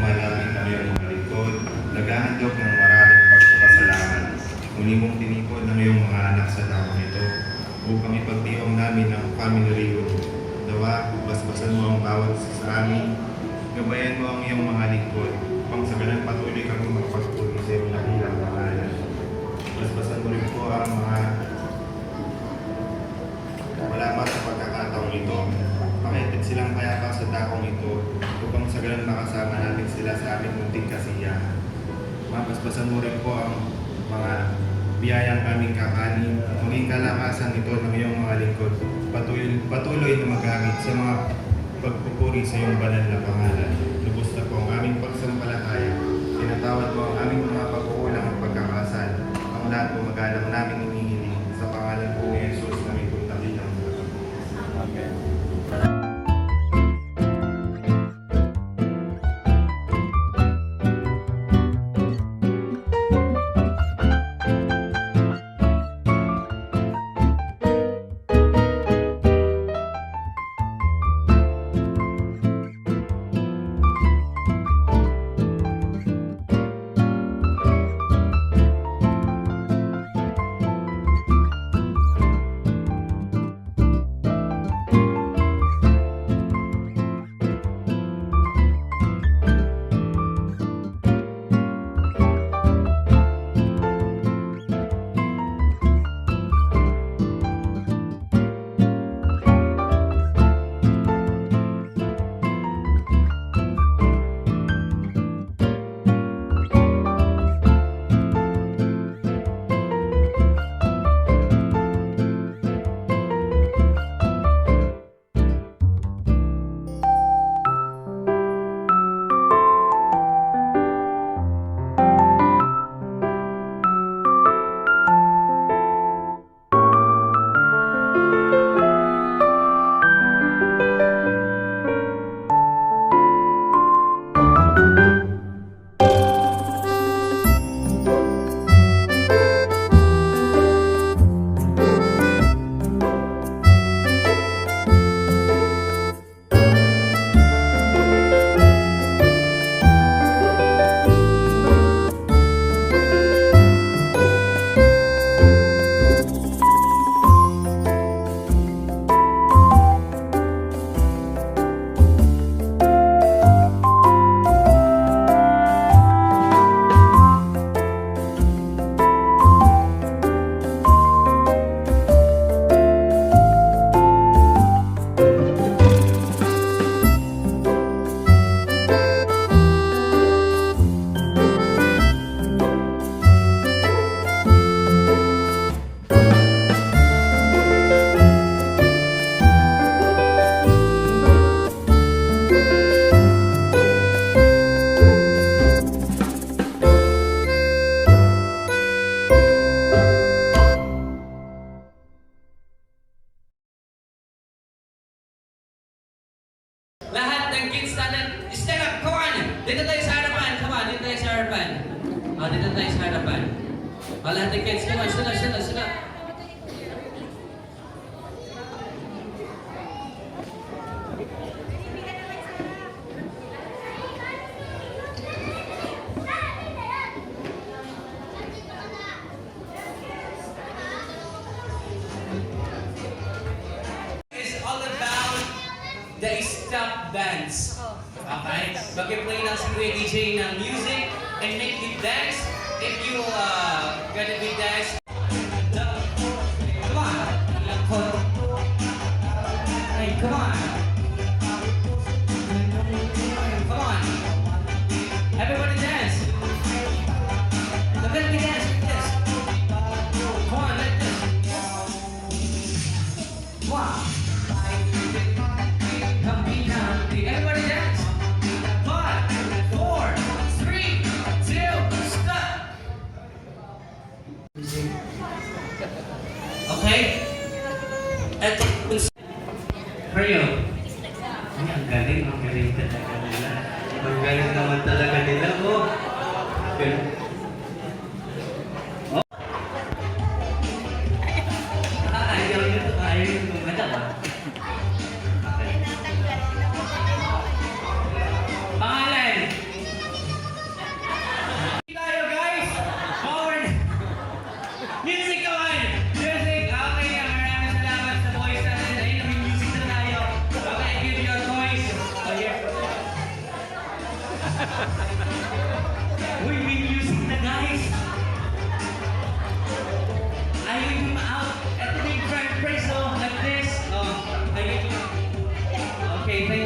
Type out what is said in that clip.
lumalapit ang iyong mga lingkod, naghahandog ng maraming pagpapasalamat. Muli mong tinipon ng iyong mga anak sa dakong ito, upang ipagdiwang namin ang family reunion. Nawa, basbasan mo ang bawat isa sa amin, gabayan mo ang iyong mga lingkod, upang sa ganang patuloy kami makapagpuli sa iyong nakilang pangalan. Basbasan mo rin po ang mga malamat sa pagkakataong ito. Pakitid silang payapa sa dakong ito, upang sa ganang makasama natin sila sa aming munting kasiyahan. Mapaspasan mo rin po ang mga biyayang aming kakanin, maging kalakasan ito ng iyong mga lingkod, patuloy na magamit sa mga pagpupuri sa iyong banal na pangalan. Lubos na po ang aming pagsampalataya, tinatawad po ang aming mga pagkukulang at pagkakasal, ang lahat po magalang namin hinihiling sa pangalan po ni Jesus na may puntakilang. Amen. Lahat ng kids natin, stand up, come on! Dito tayo sa harapan, come on, dito tayo sa harapan. Dito tayo sa harapan. Lahat ng kids, come on, sila. It's all about the stop dance. Okay? Mag-play lang si Kuya DJ ng music and make you dance. If you gonna be dance, come on. Hey, come on. Come on. Everybody dance. Look at me dance like this. Come on, like this. Come on. Everybody dance. 5, 4, 3, 2, stop. Uy, may music na guys! I will come out at the big front praise, like this. Oh, I will. Okay, thank